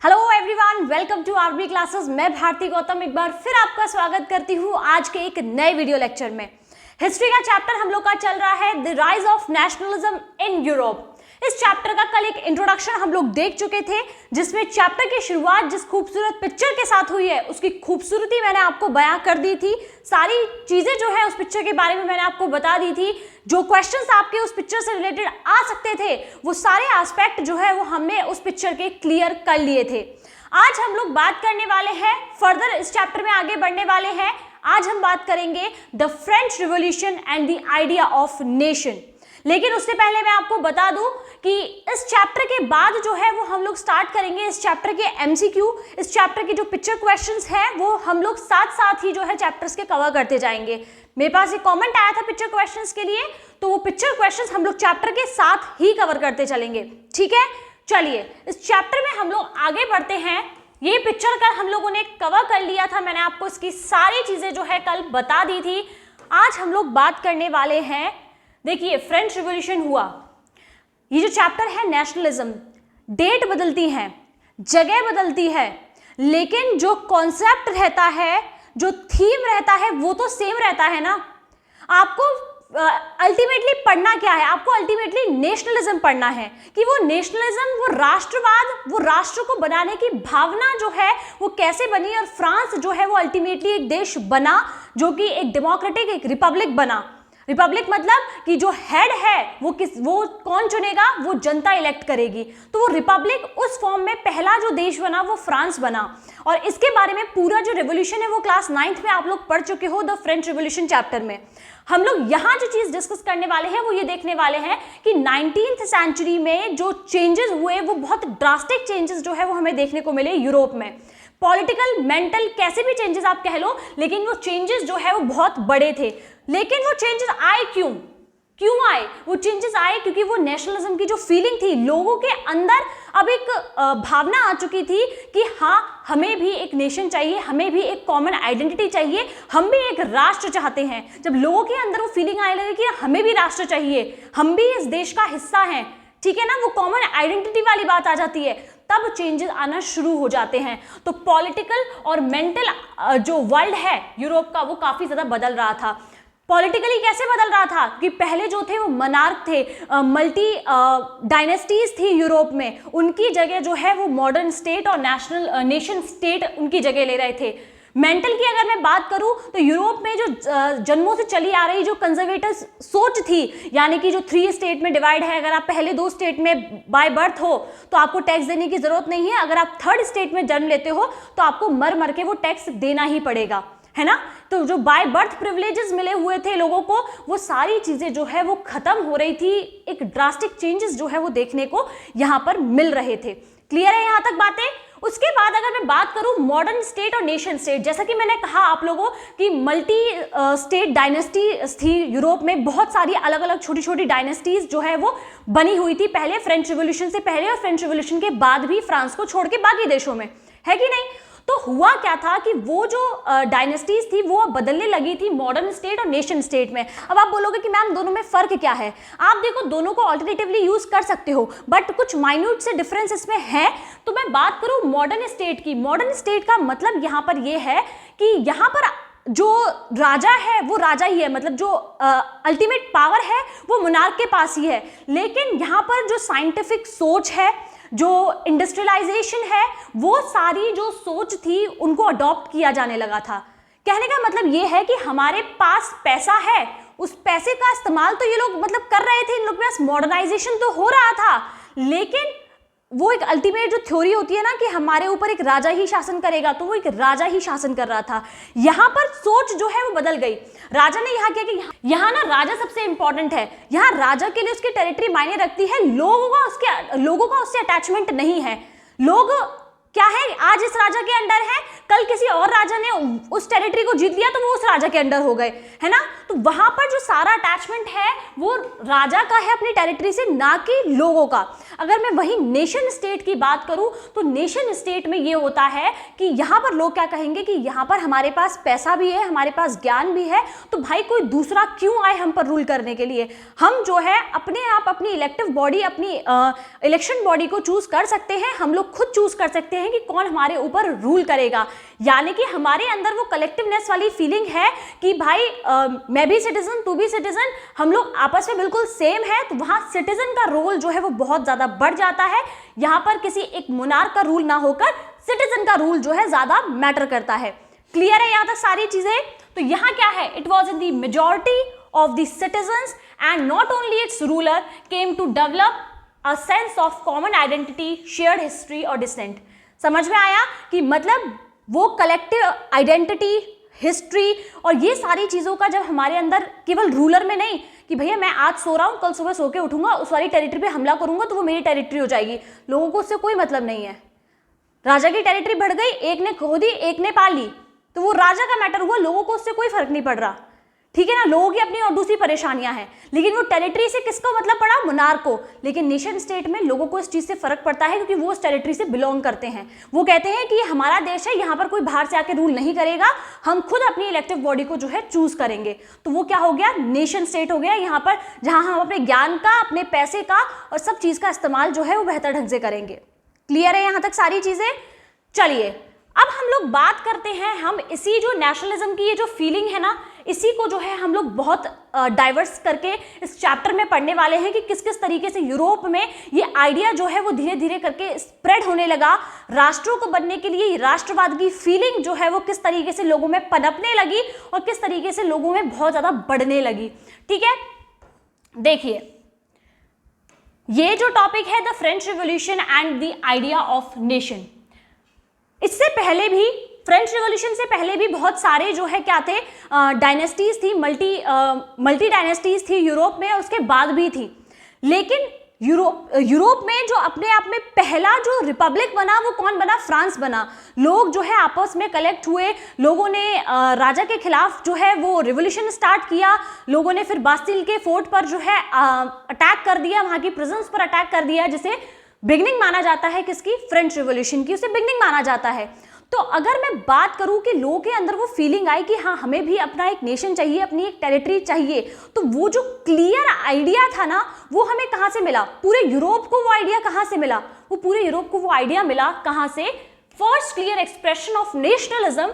Hello everyone, welcome to RB classes. मैं भारती गौतम एक बार फिर आपका स्वागत करती हूँ आज के एक नए वीडियो लेक्चर में। हिस्ट्री का चैप्टर हम लोग का चल रहा है the rise of nationalism in Europe. इस चैप्टर का कल एक इंट्रोडक्शन हम लोग देख चुके थे, जिसमें चैप्टर की शुरुआत जिस खूबसूरत पिक्चर के साथ हुई है उसकी खूबसूरती मैंने आपको बयां कर दी थी। सारी चीजें जो है उस पिक्चर के बारे में मैंने आपको बता दी थी। जो क्वेश्चंस आपके उस पिक्चर से रिलेटेड आ सकते थे वो सारे एस्पेक्ट जो है वो हमने उस पिक्चर के क्लियर कर लिए थे। आज हम लोग बात करने वाले हैं, फर्दर इस चैप्टर में आगे बढ़ने वाले हैं। आज हम बात करेंगे the French revolution and the idea of nation. लेकिन उससे पहले मैं आपको बता दूं कि इस चैप्टर के बाद जो है वो हम लोग स्टार्ट करेंगे इस चैप्टर के एमसीक्यू। इस चैप्टर के जो पिक्चर क्वेश्चंस हैं वो हम लोग साथ साथ ही जो है चैप्टर्स के कवर करते जाएंगे। मेरे पास एक कमेंट आया था पिक्चर क्वेश्चंस के लिए, तो वो पिक्चर क्वेश्चंस हम लोग चैप्टर के साथ ही कवर करते चलेंगे। ठीक है, चलिए इस चैप्टर में हम लोग आगे बढ़ते हैं। ये पिक्चर कल हम लोगों ने कवर कर लिया था, मैंने आपको इसकी सारी चीजें जो है कल बता दी थी। आज हम लोग बात करने वाले हैं, देखिए फ्रेंच रिवॉल्यूशन हुआ, ये जो चैप्टर है नेशनलिज्म, डेट बदलती है, जगह बदलती है, लेकिन जो कॉन्सेप्ट रहता है, जो थीम रहता है वो तो सेम रहता है ना। आपको अल्टीमेटली पढ़ना क्या है? आपको अल्टीमेटली नेशनलिज्म पढ़ना है कि वो नेशनलिज्म, वो राष्ट्रवाद, वो राष्ट्र को बनाने की भावना जो है वो कैसे बनी, और फ्रांस जो है वो अल्टीमेटली एक देश बना जो कि एक डेमोक्रेटिक, एक रिपब्लिक बना। रिपब्लिक मतलब कि जो हेड है वो कौन चुनेगा? वो जनता इलेक्ट करेगी। तो वो रिपब्लिक उस फॉर्म में पहला जो देश बना वो फ्रांस बना। और इसके बारे में पूरा जो रिवॉल्यूशन है वो क्लास 9th में आप लोग पढ़ चुके हो, द फ्रेंच रिवॉल्यूशन चैप्टर में। हम लोग यहाँ जो चीज डिस्कस करने वाले हैं वो ये देखने वाले हैं कि 19th सेंचुरी में जो चेंजेस हुए वो बहुत ड्रास्टिक चेंजेस जो है वो हमें देखने को मिले यूरोप में। पॉलिटिकल, मेंटल, कैसे भी चेंजेस आप कह लो, लेकिन वो चेंजेस जो है वो बहुत बड़े थे। लेकिन वो चेंजेस आए क्यों आए? वो चेंजेस आए क्योंकि वो नेशनलिज्म की जो फीलिंग थी लोगों के अंदर, अब एक भावना आ चुकी थी कि हाँ, हमें भी एक नेशन चाहिए, हमें भी एक कॉमन आइडेंटिटी चाहिए, हम भी एक राष्ट्र चाहते हैं। जब लोगों के अंदर वो फीलिंग आने लगी कि हमें भी राष्ट्र चाहिए, हम भी इस देश का हिस्सा हैं, ठीक है ना, वो कॉमन आइडेंटिटी वाली बात आ जाती है, तब चेंजेस आना शुरू हो जाते हैं। तो पॉलिटिकल और मेंटल जो वर्ल्ड है यूरोप का वो काफी ज्यादा बदल रहा था। पॉलिटिकली कैसे बदल रहा था कि पहले जो थे वो मनार्क थे, मल्टी डायनेस्टीज थी यूरोप में, उनकी जगह जो है वो मॉडर्न स्टेट और नेशन स्टेट उनकी जगह ले रहे थे। मेंटल की अगर मैं बात करूं तो यूरोप में जो जन्मों से चली आ रही जो कंजर्वेटिव सोच थी, यानी कि जो 3 स्टेट में डिवाइड है, अगर आप पहले 2 स्टेट में बाय बर्थ हो तो आपको टैक्स देने की जरूरत नहीं है, अगर आप 3rd स्टेट में जन्म लेते हो तो आपको मर मर के वो टैक्स देना ही पड़ेगा, है ना। तो जो बाय बर्थ प्रिविलेजेस मिले हुए थे लोगों को, वो सारी चीजें जो है वो खत्म हो रही थी। एक ड्रास्टिक चेंजेस जो है वो देखने को यहाँ पर मिल रहे थे। क्लियर है यहाँ तक बातें? उसके बाद अगर मैं बात करूं मॉडर्न स्टेट और नेशन स्टेट, जैसा कि मैंने कहा आप लोगों की मल्टी स्टेट डायनेस्टी थी यूरोप में, बहुत सारी अलग अलग छोटी छोटी डायनेस्टीज जो है वो बनी हुई थी पहले, फ्रेंच रिवॉल्यूशन से पहले और फ्रेंच रिवॉल्यूशन के बाद भी, फ्रांस को छोड़ के बाकी देशों में, है कि नहीं। तो हुआ क्या था कि वो जो डायनेस्टीज थी वो बदलने लगी थी मॉडर्न स्टेट और नेशन स्टेट में। अब आप बोलोगे कि मैम दोनों में फर्क क्या है? आप देखो, दोनों को ऑल्टरनेटिवली यूज कर सकते हो, बट कुछ माइन्यूट से डिफरेंस इसमें है। तो मैं बात करूं मॉडर्न स्टेट की, मॉडर्न स्टेट का मतलब यहाँ पर ये है कि यहाँ पर जो राजा है वो राजा ही है, मतलब जो अल्टीमेट पावर है वो मोनार्क के पास ही है। लेकिन यहाँ पर जो साइंटिफिक सोच है, जो इंडस्ट्रियलाइजेशन है, वो सारी जो सोच थी उनको अडॉप्ट किया जाने लगा था। कहने का मतलब ये है कि हमारे पास पैसा है, उस पैसे का इस्तेमाल तो ये लोग मतलब कर रहे थे, इन लोग के पास मॉडर्नाइजेशन तो हो रहा था, लेकिन वो एक अल्टीमेट जो थ्योरी होती है ना कि हमारे ऊपर एक राजा ही शासन करेगा, तो वो एक राजा ही शासन कर रहा था। यहाँ पर सोच जो है वो बदल गई। राजा ने यहाँ किया कि यहाँ ना राजा सबसे इंपॉर्टेंट है, यहाँ राजा के लिए उसकी टेरिटरी मायने रखती है, लोगों का उससे अटैचमेंट नहीं है। लोग क्या है, आज इस राजा के अंडर है, कल किसी और राजा ने उस टेरिटरी को जीत लिया तो वो उस राजा के अंडर हो गए, है ना। तो वहां पर जो सारा अटैचमेंट है वो राजा का है अपनी टेरिटरी से, ना कि लोगों का। अगर मैं वही नेशन स्टेट की बात करूं तो नेशन स्टेट में ये होता है कि यहाँ पर लोग क्या कहेंगे कि यहाँ पर हमारे पास पैसा भी है, हमारे पास ज्ञान भी है, तो भाई कोई दूसरा क्यों आए हम पर रूल करने के लिए। हम जो है अपने आप अपनी इलेक्टिव बॉडी, अपनी इलेक्शन बॉडी को चूज कर सकते हैं, हम लोग खुद चूज कर सकते हैं हैं कि कौन हमारे ऊपर रूल करेगा, यानी कि हमारे अंदर वो कलेक्टिवनेस वाली फीलिंग है कि भाई मैं भी सिटीजन, तू भी सिटीजन, हम लोग आपस में बिल्कुल सेम है। तो वहां सिटीजन का रोल जो है वो बहुत ज्यादा बढ़ जाता है। यहाँ पर किसी एक मोनार्क का रूल ना होकर सिटीजन का रूल जो है ज्यादा मैटर करता है। क्लियर है यहाँ तक सारी चीजें? तो यहाँ क्या है, it was in the majority of the citizens and not only its ruler came to develop a sense of common identity, shared history और descent। समझ में आया कि मतलब वो कलेक्टिव आइडेंटिटी, हिस्ट्री और ये सारी चीज़ों का जब हमारे अंदर केवल रूलर में नहीं कि भैया मैं आज सो रहा हूँ, कल सुबह सो के उठूंगा, उस वाली टेरिटरी पे हमला करूंगा तो वो मेरी टेरिटरी हो जाएगी, लोगों को उससे कोई मतलब नहीं है। राजा की टेरिटरी बढ़ गई, एक ने खो दी, एक ने पा ली, तो वो राजा का मैटर हुआ, लोगों को उससे कोई फर्क नहीं पड़ रहा। ठीक है ना, लोगों की अपनी और दूसरी परेशानियां हैं, लेकिन वो टेरिटरी से किसको मतलब पड़ा, मोनार्क को। लेकिन नेशन स्टेट में लोगों को इस चीज से फर्क पड़ता है क्योंकि वो उस टेरिटरी से बिलोंग करते हैं। वो कहते हैं कि ये हमारा देश है, यहाँ पर कोई बाहर से आके रूल नहीं करेगा, हम खुद अपनी इलेक्टिव बॉडी को जो है चूज करेंगे। तो वो क्या हो गया, नेशन स्टेट हो गया यहाँ पर, जहां हम अपने ज्ञान का, अपने पैसे का और सब चीज का इस्तेमाल जो है वो बेहतर ढंग से करेंगे। क्लियर है यहाँ तक सारी चीजें? चलिए अब हम लोग बात करते हैं, हम इसी जो नेशनलिज्म की ये जो फीलिंग है ना, इसी को जो है हम लोग बहुत डाइवर्स करके इस चैप्टर में पढ़ने वाले हैं कि किस किस तरीके से यूरोप में ये आइडिया जो है वो धीरे धीरे करके स्प्रेड होने लगा। राष्ट्रों को बनने के लिए राष्ट्रवाद की फीलिंग जो है वो किस तरीके से लोगों में पनपने लगी और किस तरीके से लोगों में बहुत ज्यादा बढ़ने लगी। ठीक है, देखिए ये जो टॉपिक है the French revolution and the idea of nation. इससे पहले भी, फ्रेंच रिवॉल्यूशन से पहले भी बहुत सारे जो है क्या थे, डायनेस्टीज थी, मल्टी डायनेस्टीज थी यूरोप में, उसके बाद भी थी। लेकिन यूरोप में जो अपने आप में पहला जो रिपब्लिक बना वो कौन बना, फ्रांस बना। लोग जो है आपस में कलेक्ट हुए, लोगों ने राजा के खिलाफ जो है वो रिवॉल्यूशन स्टार्ट किया, लोगों ने फिर बास्टिल के फोर्ट पर जो है अटैक कर दिया, वहां की प्रिजन्स पर अटैक कर दिया, जिसे बिगनिंग माना जाता है किसकी, फ्रेंच रिवॉल्यूशन की, उसे बिगनिंग माना जाता है। तो अगर मैं बात करूं कि लोगों के अंदर वो फीलिंग आई कि हाँ हमें भी अपना एक नेशन चाहिए, अपनी एक टेरिटरी चाहिए, तो वो जो क्लियर आइडिया था ना वो हमें कहाँ से मिला, पूरे यूरोप को वो आइडिया कहाँ से मिला, वो पूरे यूरोप को वो आइडिया मिला कहाँ से, first clear expression of nationalism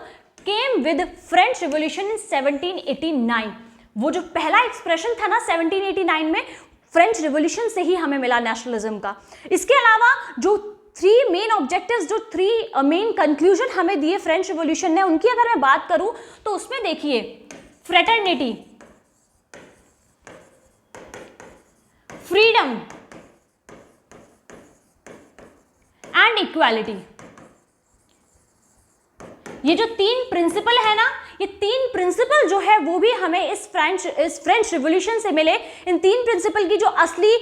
came with French revolution in 1789। वो जो पहला एक्सप्रेशन था ना 1789 में, फ्रेंच रिवॉल्यूशन से ही हमें मिला नेशनलिज्म का। इसके अलावा जो 3 मेन ऑब्जेक्टिव्स, जो 3 मेन कंक्लूजन हमें दिए फ्रेंच रिवॉल्यूशन ने, उनकी अगर मैं बात करूं तो उसमें देखिए फ्रेटर्निटी, फ्रीडम एंड इक्वालिटी, ये जो 3 प्रिंसिपल है ना, ये 3 प्रिंसिपल जो है वो भी हमें इस फ्रेंच रिवॉल्यूशन से मिले। इन 3 प्रिंसिपल की जो असली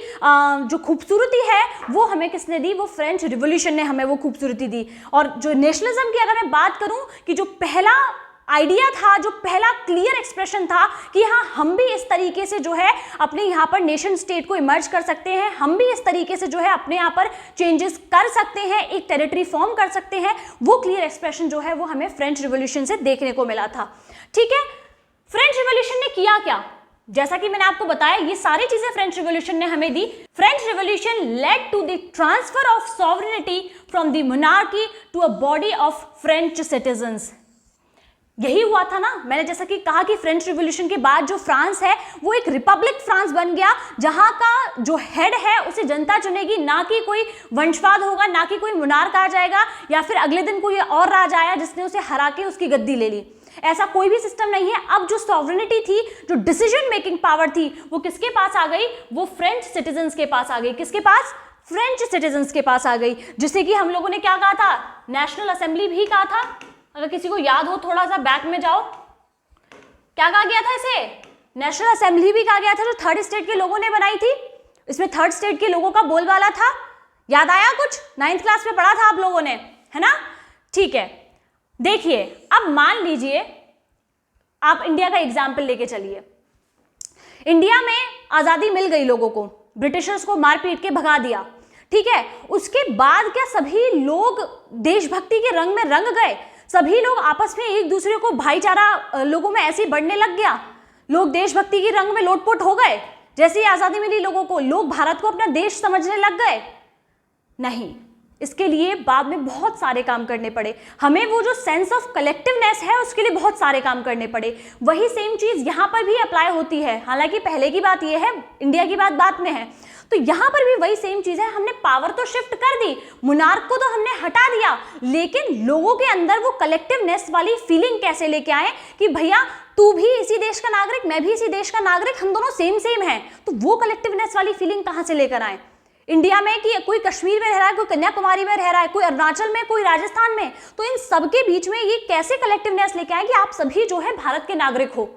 जो खूबसूरती है वो हमें किसने दी, वो फ्रेंच रिवॉल्यूशन ने हमें वो खूबसूरती दी। और जो नेशनलिज्म की अगर मैं बात करूं कि जो पहला आइडिया था, जो पहला क्लियर एक्सप्रेशन था कि हाँ हम भी इस तरीके से जो है अपने यहाँ पर नेशन स्टेट को इमर्ज कर सकते हैं, हम भी इस तरीके से जो है अपने यहाँ पर चेंजेस कर सकते हैं, एक टेरिटरी फॉर्म कर सकते हैं, वो क्लियर एक्सप्रेशन जो है वो हमें फ्रेंच रिवॉल्यूशन से देखने को मिला था। ठीक है, फ्रेंच रिवॉल्यूशन ने किया क्या, जैसा कि मैंने आपको बताया ये सारी चीजें फ्रेंच रिवॉल्यूशन ने हमें दी। French revolution led to the transfer of sovereignty from the monarchy to a body of French citizens. यही हुआ था ना, मैंने जैसा कि कहा कि फ्रेंच रिवॉल्यूशन के बाद जो फ्रांस है वो एक रिपब्लिक फ्रांस बन गया, जहां का जो हेड है उसे जनता चुनेगी, ना कि कोई वंशवाद होगा, ना कि कोई मोनार्क आ जाएगा या फिर अगले दिन कोई और राजा आया जिसने उसे हरा के उसकी गद्दी ले ली। ऐसा कोई भी सिस्टम नहीं है। अब जो सॉवरेनिटी थी, जो डिसीजन मेकिंग पावर थी, वो किसके पास आ गई, वो फ्रेंच सिटीजन्स के पास आ गई। किसके पास, फ्रेंच सिटीजन्स के पास आ गई, जिसे कि हम लोगों ने क्या कहा था, नेशनल असेंबली भी कहा था। अगर किसी को याद हो थोड़ा सा बैक में जाओ, क्या कहा गया था इसे, नेशनल असेंबली भी कहा गया था, जो 3rd स्टेट के लोगों ने बनाई थी। इसमें 3rd स्टेट के लोगों का बोलबाला था, याद आया कुछ, 9th क्लास में पढ़ा था आप लोगों ने, है ना। ठीक है, देखिए अब मान लीजिए आप इंडिया का एग्जाम्पल लेके चलिए। इंडिया में आजादी मिल गई लोगों को, ब्रिटिशर्स को मार पीट के भगा दिया, ठीक है। उसके बाद क्या सभी लोग देशभक्ति के रंग में रंग गए, सभी लोग आपस में एक दूसरे को भाईचारा लोगों में ऐसे ही बढ़ने लग गया, लोग देशभक्ति के रंग में लोटपोट हो गए, जैसे ही आजादी मिली लोगों को लोग भारत को अपना देश समझने लग गए? नहीं, इसके लिए बाद में बहुत सारे काम करने पड़े, हमें वो जो सेंस ऑफ कलेक्टिवनेस है उसके लिए बहुत सारे काम करने पड़े। वही सेम चीज यहाँ पर भी अप्लाई होती है, हालांकि पहले की बात ये है, इंडिया की बात बाद में है, तो यहाँ पर भी वही सेम चीज है। हमने पावर तो शिफ्ट कर दी, मुनार्क को तो हमने हटा दिया, लेकिन लोगों के अंदर वो कलेक्टिवनेस वाली फीलिंग कैसे लेके आए कि भैया तू भी इसी देश का नागरिक, मैं भी इसी देश का नागरिक, हम दोनों सेम सेम हैं। तो वो कलेक्टिवनेस वाली फीलिंग कहाँ से लेकर आए इंडिया में, कि कोई कश्मीर में रह रहा है, कोई कन्याकुमारी में रह रहा है, कोई अरुणाचल में, कोई राजस्थान में, तो इन सबके बीच में ये कैसे कलेक्टिवनेस लेके आए कि आप सभी जो है भारत के नागरिक हो।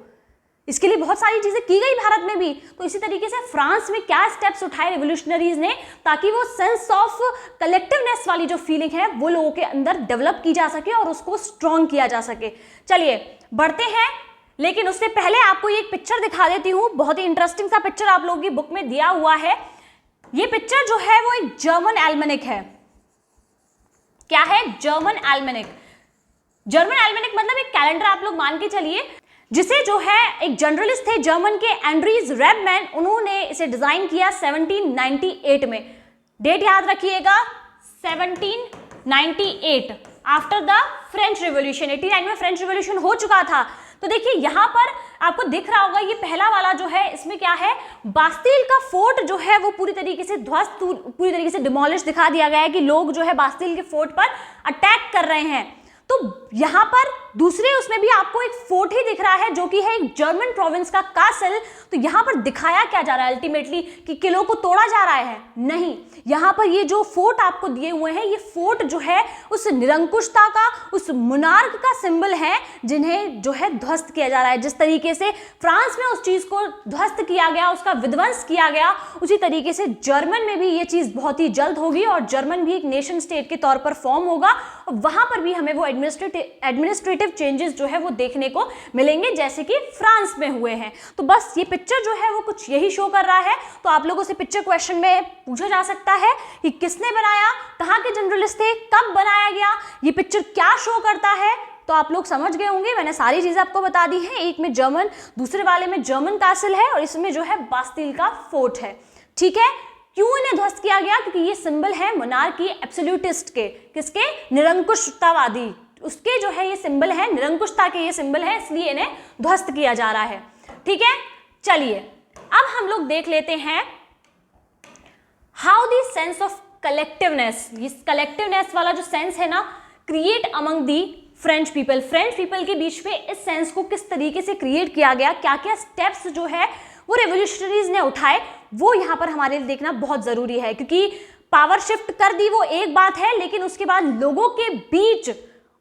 इसके लिए बहुत सारी चीजें की गई भारत में भी। तो इसी तरीके से फ्रांस में क्या स्टेप्स उठाए रेवोल्यूशनरीज ने, ताकि वो सेंस ऑफ कलेक्टिवनेस वाली जो फीलिंग है वो लोगों के अंदर डेवलप की जा सके और उसको स्ट्रॉन्ग किया जा सके। चलिए बढ़ते हैं, लेकिन उससे पहले आपको ये एक पिक्चर दिखा देती हूँ, बहुत ही इंटरेस्टिंग सा पिक्चर आप लोगों की बुक में दिया हुआ है। ये पिक्चर जो है वो एक जर्मन एल्मेनिक है। क्या है? जर्मन एल्मेनिक। जर्मन एल्मेनिक मतलब एक कैलेंडर आप लोग मान के चलिए, जिसे जो है एक जर्नलिस्ट थे जर्मन के एंड्रीज रेबमैन, उन्होंने इसे डिजाइन किया 1798 में। डेट याद रखिएगा 1798, आफ्टर द फ्रेंच रिवॉल्यूशन। 89 में फ्रेंच रिवॉल्यूशन हो चुका था। तो देखिए यहां पर आपको दिख रहा होगा, ये पहला वाला जो है इसमें क्या है, बास्टील का फोर्ट जो है वो पूरी तरीके से ध्वस्त, पूरी तरीके से डिमोलिश दिखा दिया गया है कि लोग जो है बास्टील के फोर्ट पर अटैक कर रहे हैं। तो यहां पर दूसरे उसमें भी आपको एक फोर्ट ही दिख रहा है जो कि है एक जर्मन प्रोविंस का कासल। तो यहां पर दिखाया क्या जा रहा है अल्टीमेटली, कि किलों को तोड़ा जा रहा है? नहीं, यहां पर ये जो फोर्ट आपको दिए हुए हैं, ये फोर्ट जो है उस निरंकुशता का, उस मुनार्क का सिंबल है, जिन्हें जो है ध्वस्त किया जा रहा है। जिस तरीके से फ्रांस में उस चीज को ध्वस्त किया गया, उसका विध्वंस किया गया, उसी तरीके से जर्मन में भी ये चीज बहुत ही जल्द होगी और जर्मन भी एक नेशन स्टेट के तौर पर फॉर्म होगा और वहां पर भी हमें वो एडमिनिस्ट्रेटिव चेंजेस जो है वो देखने को मिलेंगे, जैसे कि फ्रांस में हुए हैं। तो बस ये पिक्चर जो है वो कुछ यही शो कर रहा है। तो आप लोगों से पिक्चर क्वेश्चन में पूछा जा सकता है कि किसने बनाया, कहाँ के जर्नलिस्ट थे, कब बनाया गया, ये पिक्चर क्या शो करता है। तो आप लोग समझ गए होंगे, मैंने सारी चीजें आपको बता दी हैं। एक में जर्मन, दूसरे वाले में जर्मन कासल है और इसमें जो है बास्टील का फोर्ट है। ठीक है, क्यों इन्हें ध्वस्त किया गया? क्योंकि ये सिंबल है मोनार्की एब्सोल्यूटिस्ट के, किसके? निरंकुशतावादी, उसके जो है ये सिंबल है, निरंकुशता के ये सिंबल है, इसलिए इन्हें ध्वस्त किया जा रहा है। ठीक है, चलिए अब हम लोग देख लेते हैं how the sense of collectiveness, ये कलेक्टिवनेस वाला जो सेंस है ना, create among the French people, French people के बीच में इस सेंस को किस तरीके से क्रिएट किया गया, क्या क्या स्टेप्स जो है वो रेवोल्यूशनरीज ने उठाए, वो यहाँ पर हमारे लिए देखना बहुत जरूरी है। क्योंकि पावर शिफ्ट कर दी वो एक बात है, लेकिन उसके बाद लोगों के बीच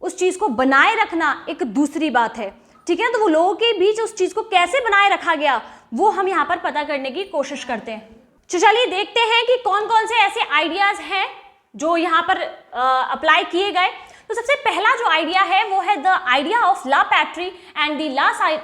उस चीज को बनाए रखना एक दूसरी बात है। ठीक है, तो वो लोगों के बीच उस चीज को कैसे बनाए रखा गया वो हम यहाँ पर पता करने की कोशिश करते हैं। तो चलिए देखते हैं कि कौन कौन से ऐसे आइडियाज हैं जो यहाँ पर अप्लाई किए गए। तो सबसे पहला जो आइडिया है वो है the idea of la patrie and the